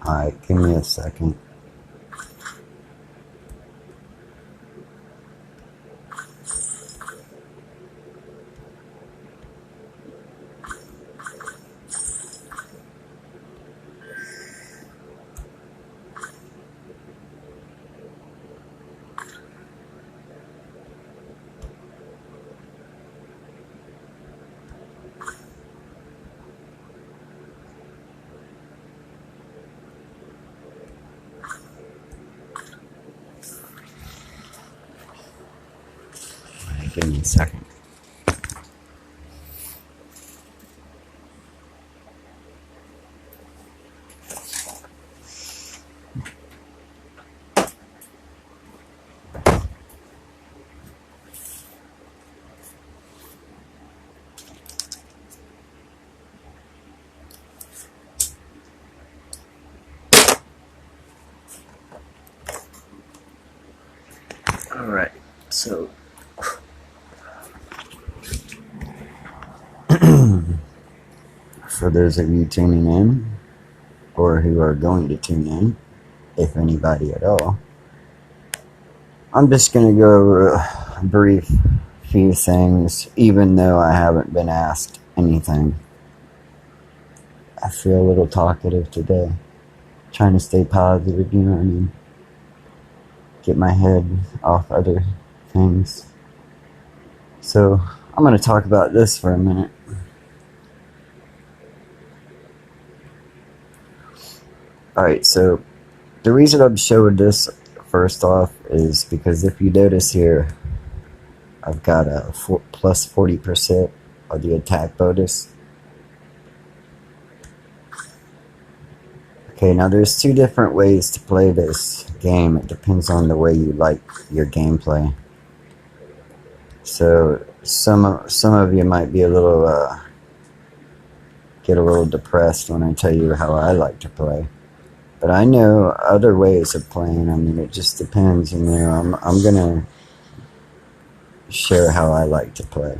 Alright, give me a second. Give me a second. Alright, so for those of you tuning in, or who are going to tune in, if anybody at all, I'm just going to go over a brief few things, even though I haven't been asked anything. I feel a little talkative today, trying to stay positive, you know what I mean? Get my head off other things. So, I'm going to talk about this for a minute. Alright, so the reason I'm showing this first off is because if you notice here, I've got a plus 40% of the attack bonus. Okay, now there's two different ways to play this game. It depends on the way you like your gameplay. So some of you might be a little get a little depressed when I tell you how I like to play. But I know other ways of playing. I mean, it just depends, you know. I'm gonna share how I like to play.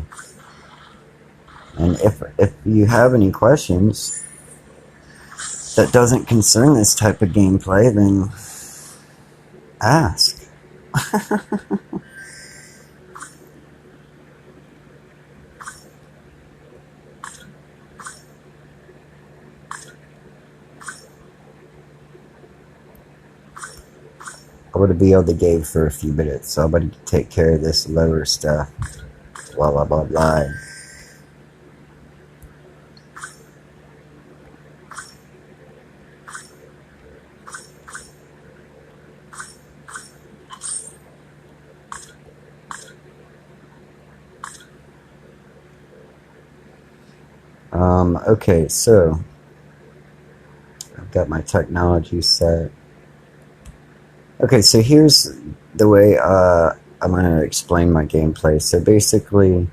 And if you have any questions that doesn't concern this type of gameplay, then ask. I'm going to be able to game for a few minutes, so I'm going to take care of this lower stuff while I'm online. Okay, so I've got my technology set. Okay, so here's the way I'm going to explain my gameplay. So basically,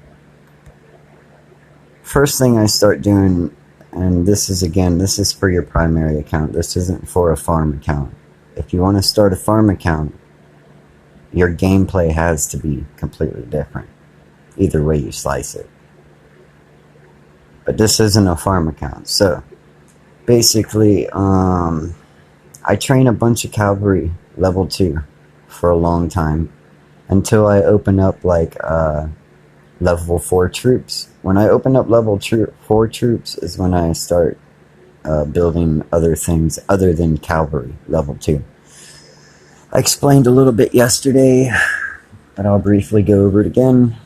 first thing I start doing, and this is for your primary account. This isn't for a farm account. If you want to start a farm account, your gameplay has to be completely different. Either way you slice it. But this isn't a farm account. So basically, I train a bunch of cavalry level 2 for a long time until I open up like level 4 troops. When I open up level 4 troops is when I start building other things other than cavalry level 2. I explained a little bit yesterday, but I'll briefly go over it again.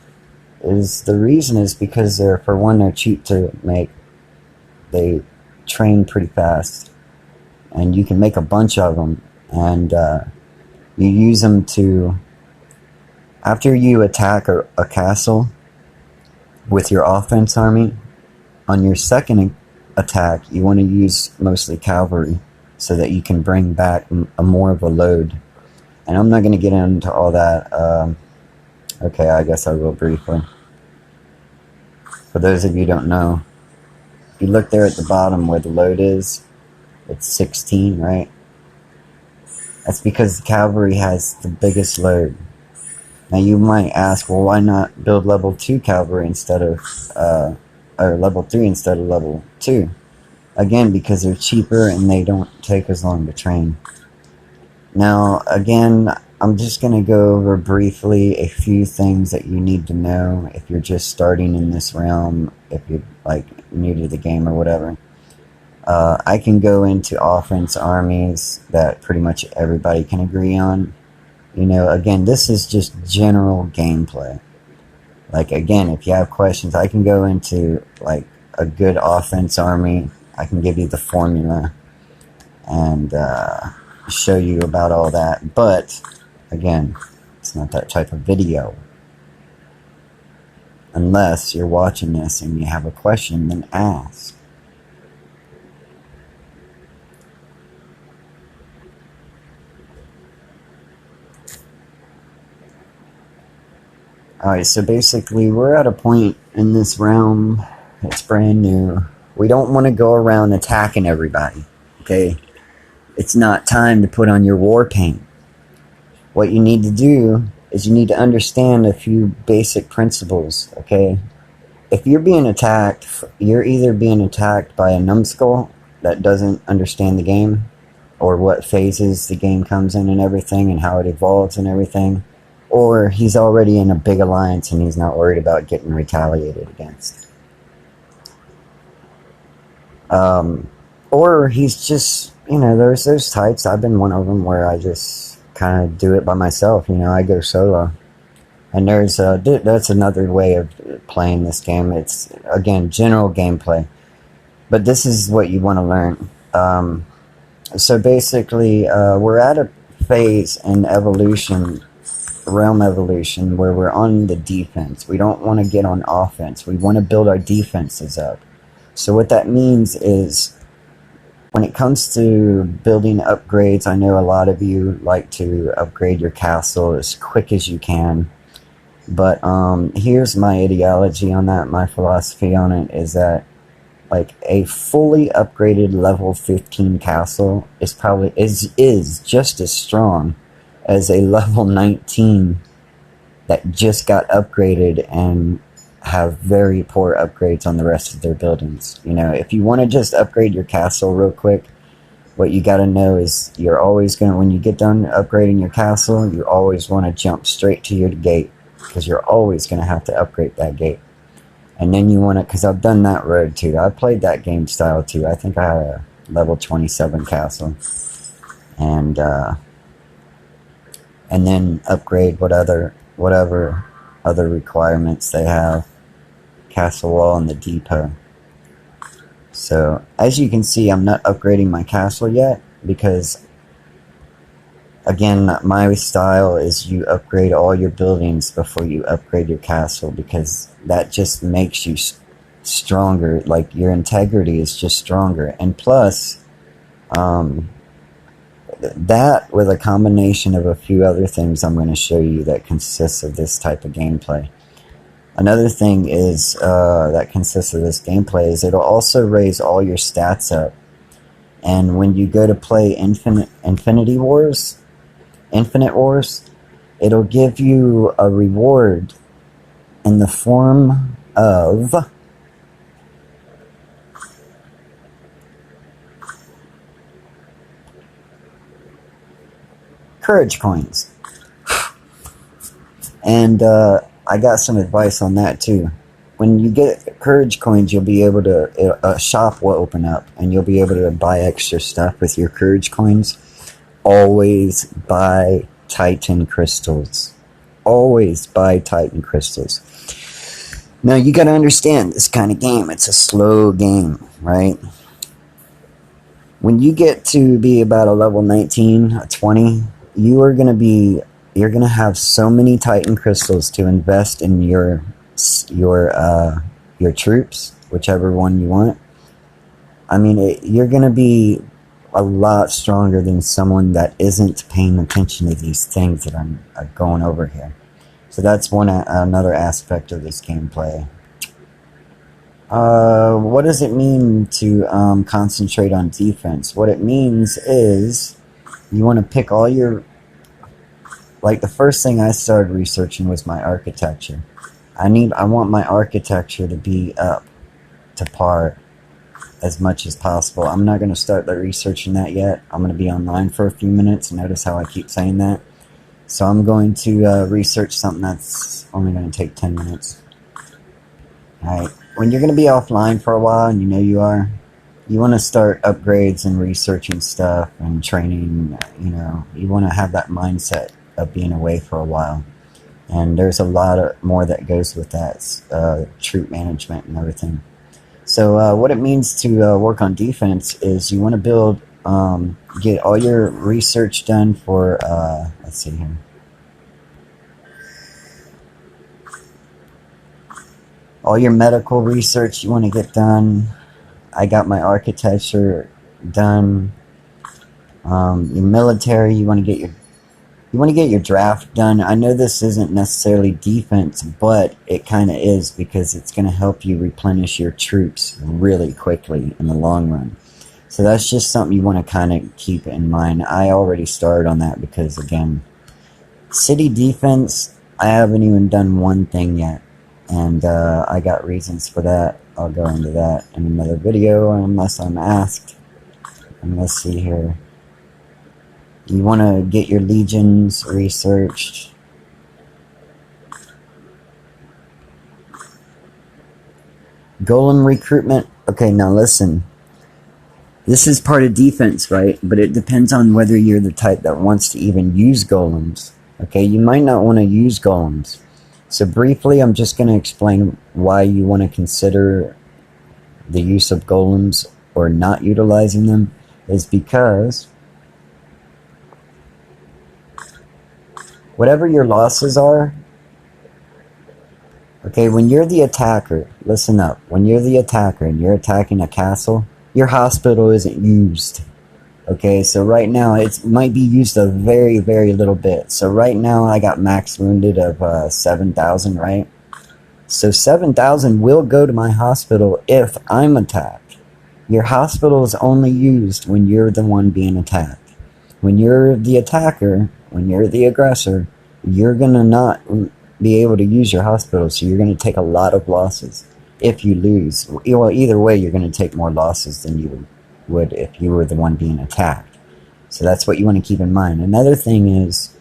The reason is because for one, they're cheap to make. They train pretty fast, and you can make a bunch of them, and you use them to, after you attack a castle with your offense army, on your second attack you want to use mostly cavalry so that you can bring back more of a load. And I'm not going to get into all that. Okay, I guess I will briefly. For those of you who don't know, if you look there at the bottom where the load is, it's 16, right? That's because the cavalry has the biggest load. Now you might ask, well, why not build level 2 cavalry instead of or level 3 instead of level 2. Again, because they're cheaper and they don't take as long to train. Now, again, I'm just going to go over briefly a few things that you need to know if you're just starting in this realm, if you're like new to the game or whatever. I can go into offense armies that pretty much everybody can agree on. You know, again, this is just general gameplay. Like, again, if you have questions, I can go into, like, a good offense army. I can give you the formula and show you about all that. But, again, it's not that type of video. Unless you're watching this and you have a question, then ask. Alright, so basically we're at a point in this realm, it's brand new. We don't want to go around attacking everybody, okay? It's not time to put on your war paint. What you need to do is you need to understand a few basic principles, okay? If you're being attacked, you're either being attacked by a numbskull that doesn't understand the game, or what phases the game comes in and everything, and how it evolves and everything. Or he's already in a big alliance and he's not worried about getting retaliated against. Or he's just, you know, there's those types. I've been one of them where I just kind of do it by myself. You know, I go solo. And there's that's another way of playing this game. It's, again, general gameplay. But this is what you want to learn. So basically, we're at a phase in evolution, realm evolution, where we're on the defense. We don't want to get on offense. We want to build our defenses up. So what that means is, when it comes to building upgrades, I know a lot of you like to upgrade your castle as quick as you can. But here's my ideology on that. My philosophy on it is that, like, a fully upgraded level 15 castle is probably is just as strong as a level 19 that just got upgraded and have very poor upgrades on the rest of their buildings. You know, if you want to just upgrade your castle real quick, what you got to know is you're always going to, when you get done upgrading your castle, you always want to jump straight to your gate, because you're always going to have to upgrade that gate. And then you want to, because I've done that road too. I played that game style too. I think I had a level 27 castle. And then upgrade whatever other requirements they have. Castle wall and the depot. So, as you can see, I'm not upgrading my castle yet, because, again, my style is you upgrade all your buildings before you upgrade your castle, because that just makes you stronger. Like, your integrity is just stronger. And plus, that with a combination of a few other things I'm going to show you that consists of this type of gameplay. Another thing is that consists of this gameplay is it'll also raise all your stats up. And when you go to play Infinite Wars, it'll give you a reward in the form of courage coins. And I got some advice on that too. When you get courage coins, you'll be able to, a shop will open up and you'll be able to buy extra stuff with your courage coins. Always buy Titan crystals. Always buy Titan crystals. Now you gotta understand this kind of game, it's a slow game, right? When you get to be about a level 19, 20, you're gonna have so many Titan crystals to invest in your troops, whichever one you want. I mean, you're gonna be a lot stronger than someone that isn't paying attention to these things that I'm going over here. So that's another aspect of this gameplay. What does it mean to concentrate on defense? What it means is you want to pick all your... Like, the first thing I started researching was my architecture. I want my architecture to be up. to par as much as possible. I'm not going to start the researching that yet. I'm going to be online for a few minutes. Notice how I keep saying that. So I'm going to research something that's only going to take 10 minutes. Alright, when you're going to be offline for a while, and you know you are, you want to start upgrades and researching stuff and training, you know, you want to have that mindset of being away for a while. And there's a lot more that goes with that, troop management and everything. So what it means to work on defense is you want to build, get all your research done for, let's see here. All your medical research you want to get done. I got my architecture done. Your military, you want to get your draft done. I know this isn't necessarily defense, but it kind of is, because it's going to help you replenish your troops really quickly in the long run. So that's just something you want to kind of keep in mind. I already started on that because, again, city defense, I haven't even done one thing yet. And I got reasons for that. I'll go into that in another video unless I'm asked. And let's see here. You want to get your legions researched. Golem recruitment. Okay, now listen. This is part of defense, right? But it depends on whether you're the type that wants to even use golems. Okay, you might not want to use golems. So briefly, I'm just going to explain why you want to consider the use of golems or not utilizing them. Is because whatever your losses are, okay, when you're the attacker, listen up. When you're the attacker and you're attacking a castle, your hospital isn't used. Okay, so right now it might be used a very, very little bit. So right now I got max wounded of 7,000, right? So 7,000 will go to my hospital if I'm attacked. Your hospital is only used when you're the one being attacked. When you're the attacker, when you're the aggressor, you're going to not be able to use your hospital, so you're going to take a lot of losses if you lose. Well, either way, you're going to take more losses than you would if you were the one being attacked. So that's what you want to keep in mind. Another thing is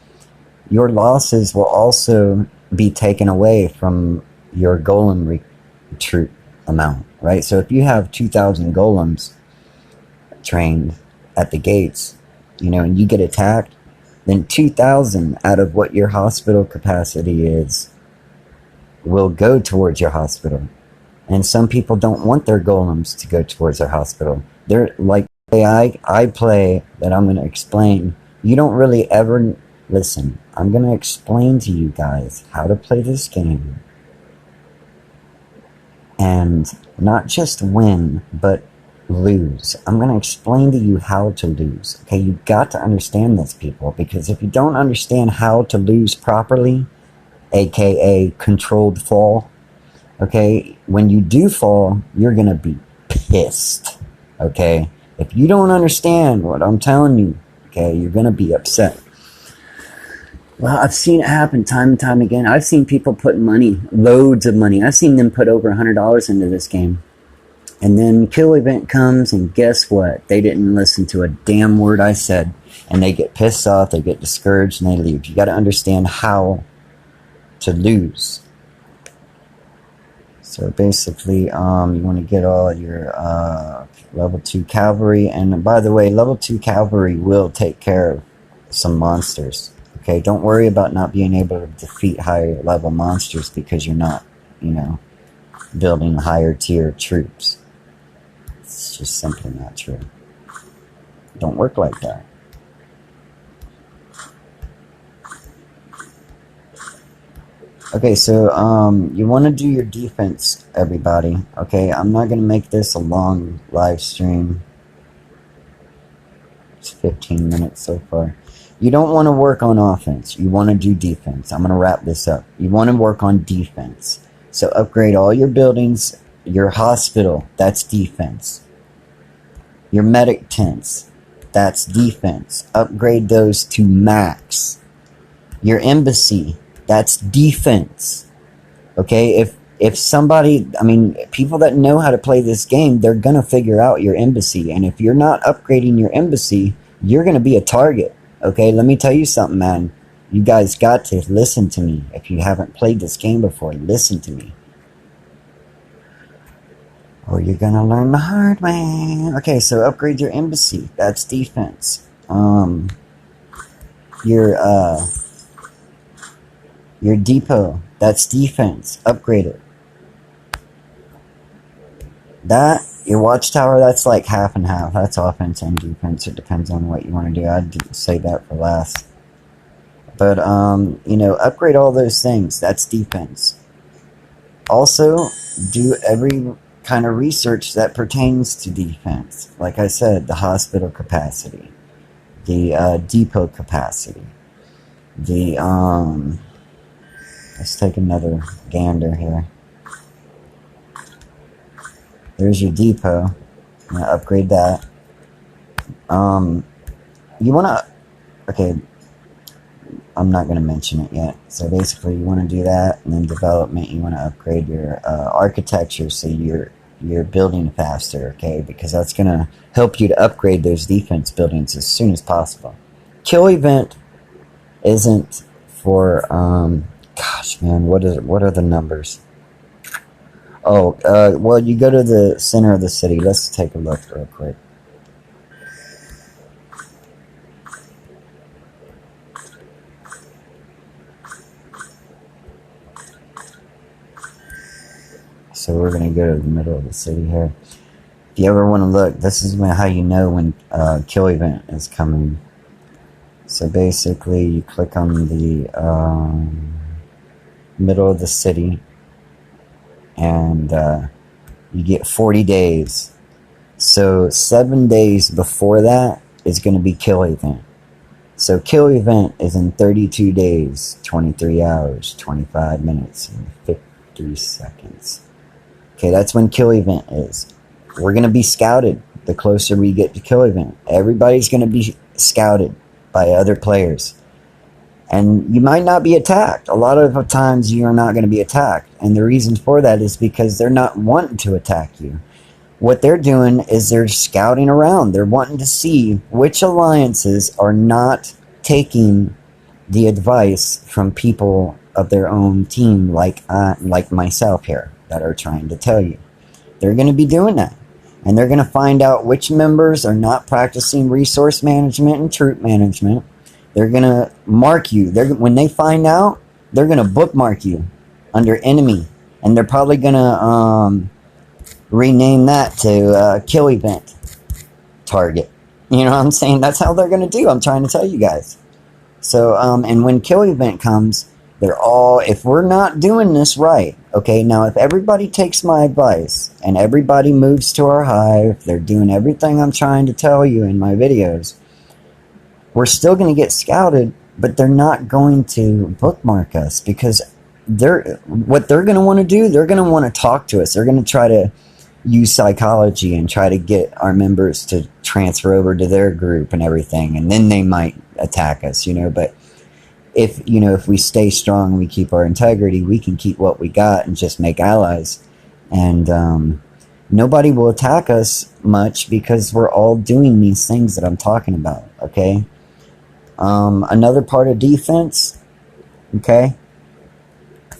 your losses will also be taken away from your golem troop amount, right? So if you have 2,000 golems trained at the gates, you know, and you get attacked, then 2,000 out of what your hospital capacity is will go towards your hospital. And some people don't want their golems to go towards their hospital. They're like, I play that I'm going to explain. You don't really ever listen. I'm going to explain to you guys how to play this game. And not just win, but lose. I'm going to explain to you how to lose. Okay, you've got to understand this, people, because if you don't understand how to lose properly, aka controlled fall, okay, when you do fall, you're going to be pissed. Okay, if you don't understand what I'm telling you, okay, you're going to be upset. Well, I've seen it happen time and time again. I've seen people put money, loads of money. I've seen them put over $100 into this game. And then kill event comes, and guess what? They didn't listen to a damn word I said. And they get pissed off, they get discouraged, and they leave. You got to understand how to lose. So basically, you want to get all your level 2 cavalry. And by the way, level 2 cavalry will take care of some monsters. Okay, don't worry about not being able to defeat higher level monsters because you're not, you know, building higher tier troops. It's just simply not true. Don't work like that. Okay, so you want to do your defense, everybody. Okay, I'm not going to make this a long live stream. It's 15 minutes so far. You don't want to work on offense. You want to do defense. I'm going to wrap this up. You want to work on defense. So upgrade all your buildings. Your hospital, that's defense. Your medic tents, that's defense. Upgrade those to max. Your embassy, that's defense. Okay, If somebody, I mean, people that know how to play this game, they're going to figure out your embassy. And if you're not upgrading your embassy, you're going to be a target. Okay, let me tell you something, man. You guys got to listen to me. If you haven't played this game before, listen to me. Or you're going to learn the hard way. Okay, so upgrade your embassy. That's defense. Your depot. That's defense. Upgrade it. Your watchtower, that's like half and half. That's offense and defense. It depends on what you want to do. I'd say that for last. But, upgrade all those things. That's defense. Also, do every kind of research that pertains to defense. Like I said, the hospital capacity, the depot capacity, let's take another gander here. There's your depot. I'm going to upgrade that. You want to... Okay, I'm not going to mention it yet. So basically, you want to do that, and then development, you want to upgrade your architecture so you're building faster, okay? Because that's going to help you to upgrade those defense buildings as soon as possible. Kill event isn't for... gosh, man, what are the numbers? Oh, well, you go to the center of the city. Let's take a look real quick. So we're going to go to the middle of the city here. If you ever want to look, this is how you know when kill event is coming. So basically, you click on the middle of the city, and you get 40 days. So 7 days before that is going to be kill event. So kill event is in 32 days, 23 hours, 25 minutes, and 50 seconds. Okay, that's when kill event is. We're going to be scouted the closer we get to kill event. Everybody's going to be scouted by other players. And you might not be attacked. A lot of times you are not going to be attacked. And the reason for that is because they're not wanting to attack you. What they're doing is they're scouting around. They're wanting to see which alliances are not taking the advice from people of their own team, like myself here, that are trying to tell you. They're going to be doing that. And they're going to find out which members are not practicing resource management and troop management. They're going to mark you. When they find out, they're going to bookmark you under enemy. And they're probably going to rename that to kill event target. You know what I'm saying? That's how they're going to do. I'm trying to tell you guys. So, and when kill event comes, if we're not doing this right, okay, now if everybody takes my advice and everybody moves to our hive, they're doing everything I'm trying to tell you in my videos, we're still going to get scouted, but they're not going to bookmark us because what they're going to want to do, they're going to want to talk to us. They're going to try to use psychology and try to get our members to transfer over to their group and everything, and then they might attack us, but if we stay strong, we keep our integrity, we can keep what we got and just make allies, and nobody will attack us much because we're all doing these things that I'm talking about, okay? Another part of defense, okay?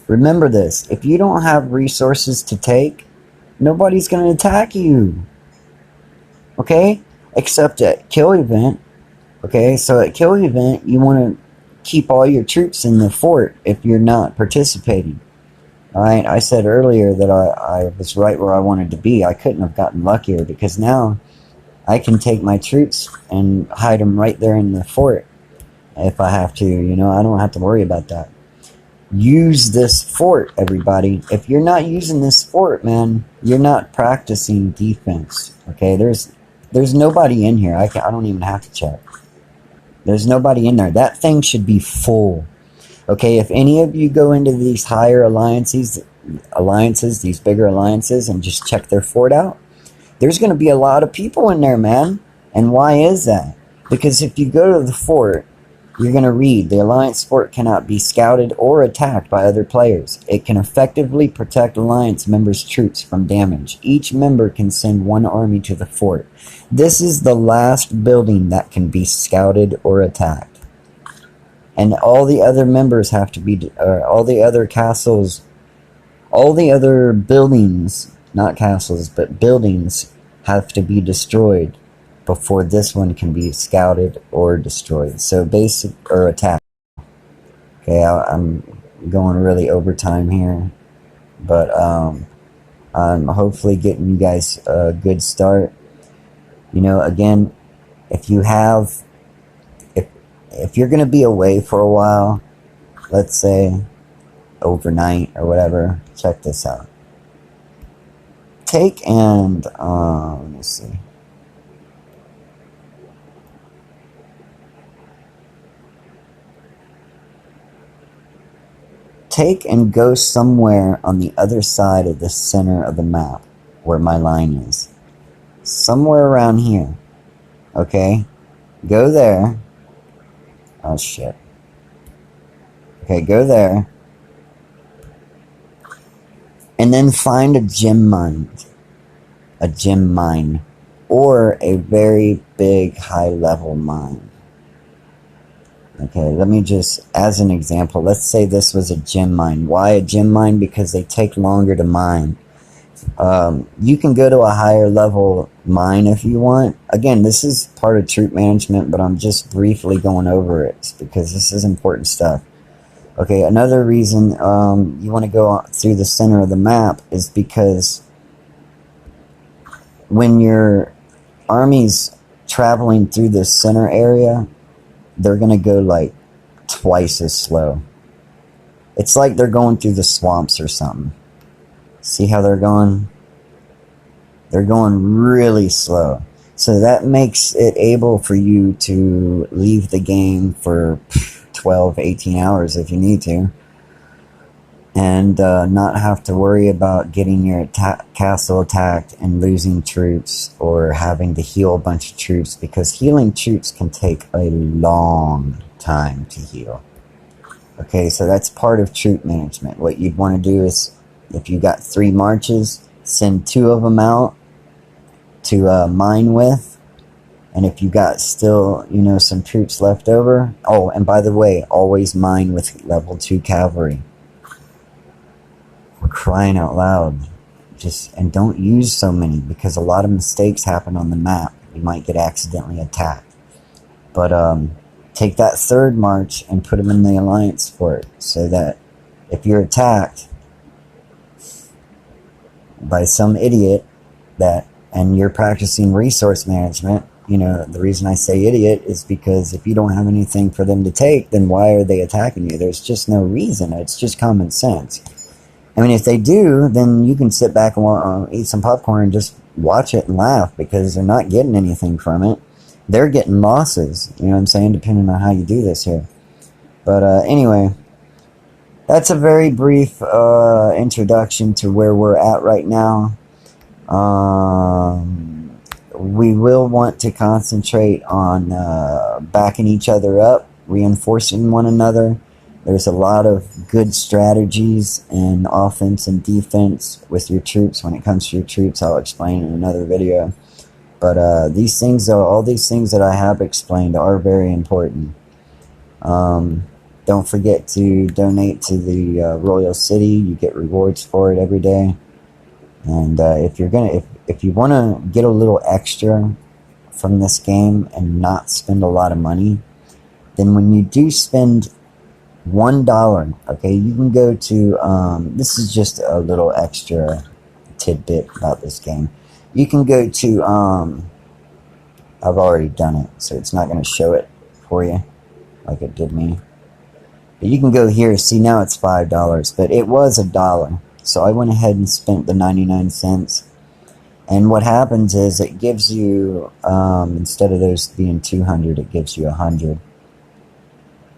Remember this, if you don't have resources to take, nobody's going to attack you, okay? Except at kill event, okay? So at kill event, you want to keep all your troops in the fort if you're not participating. Alright, I said earlier that I was right where I wanted to be. I couldn't have gotten luckier because now I can take my troops and hide them right there in the fort if I have to, I don't have to worry about that. Use this fort, everybody. If you're not using this fort, man, you're not practicing defense, okay? There's nobody in here. I don't even have to check. There's nobody in there. That thing should be full. Okay, if any of you go into these higher alliances, these bigger alliances, and just check their fort out, there's going to be a lot of people in there, man. And why is that? Because if you go to the fort You're going to read, the Alliance fort cannot be scouted or attacked by other players. It can effectively protect Alliance members' troops from damage. Each member can send one army to the fort. This is the last building that can be scouted or attacked. And all the other members have to be, all the other castles, all the other buildings, not castles, but buildings have to be destroyed before this one can be scouted or destroyed. So basic, or attacked. Okay, I'm going really overtime here, but I'm hopefully getting you guys a good start. You know, again, if you have, if you're going to be away for a while, let's say overnight or whatever, check this out. Take and, let me see. Take and go somewhere on the other side of the center of the map where my line is. Somewhere around here. Okay? Go there. Oh shit. Okay, go there. And then find a gem mine. A gem mine. Or a very big high level mine. Okay, let me just, as an example, let's say this was a gem mine. Why a gem mine? Because they take longer to mine. You can go to a higher level mine if you want. Again, this is part of troop management, but I'm just briefly going over it because this is important stuff. Okay, another reason you want to go through the center of the map is because when your army's traveling through this center area, they're going to go like twice as slow. It's like they're going through the swamps or something. See how they're going? They're going really slow. So that makes it able for you to leave the game for 12, 18 hours if you need to. And not have to worry about getting your castle attacked and losing troops or having to heal a bunch of troops, because healing troops can take a long time to heal. Okay, so that's part of troop management. What you'd want to do is, if you got 3 marches, send 2 of them out to mine with. And if you got still, you know, some troops left over. Oh, and by the way, always mine with level 2 cavalry. We're crying out loud. And don't use so many, because a lot of mistakes happen on the map. You might get accidentally attacked. But take that 3rd march and put them in the Alliance fort, so that if you're attacked by some idiot and you're practicing resource management, you know, the reason I say idiot is because if you don't have anything for them to take, then why are they attacking you? There's just no reason. It's just common sense. I mean, if they do, then you can sit back and eat some popcorn and just watch it and laugh, because they're not getting anything from it. They're getting losses, you know what I'm saying, depending on how you do this here. But anyway, that's a very brief introduction to where we're at right now. We will want to concentrate on backing each other up, reinforcing one another. There's a lot of good strategies in offense and defense with your troops. When it comes to your troops, I'll explain in another video. But these things, all these things that I have explained, are very important. Don't forget to donate to the Royal City. You get rewards for it every day. And if you want to get a little extra from this game and not spend a lot of money, then when you do spend $1, okay, you can go to, this is just a little extra tidbit about this game. You can go to, I've already done it, so it's not going to show it for you like it did me. But you can go here, see now it's $5, but it was $1. So I went ahead and spent the 99 cents. And what happens is it gives you, instead of those being 200, it gives you 100.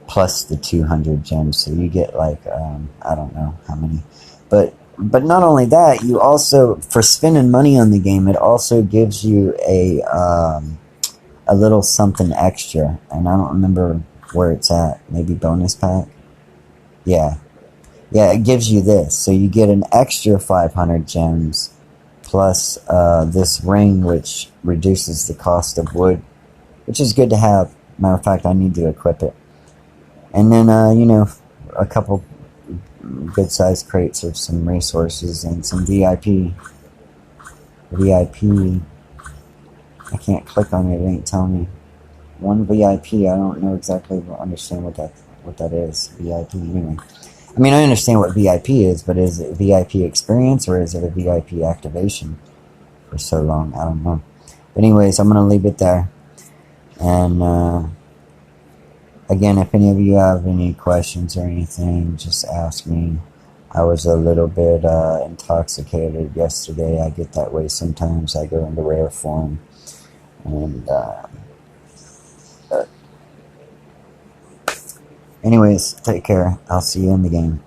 Plus the 200 gems, so you get like I don't know how many, but not only that, you also, for spending money on the game, it also gives you a little something extra, and I don't remember where it's at. Maybe bonus pack. Yeah. Yeah, it gives you this. So you get an extra 500 gems plus this ring, which reduces the cost of wood, which is good to have. Matter of fact, I need to equip it. And then, you know, a couple good-sized crates of some resources and some VIP. I can't click on it. It ain't telling me. One VIP. I don't know exactly. Understand what that is. VIP. Anyway. I mean, I understand what VIP is, but is it VIP experience or is it a VIP activation for so long? I don't know. But anyways, I'm going to leave it there. And, again, if any of you have any questions or anything, just ask me. I was a little bit intoxicated yesterday. I get that way sometimes. I go into rare form. And, anyways, take care. I'll see you in the game.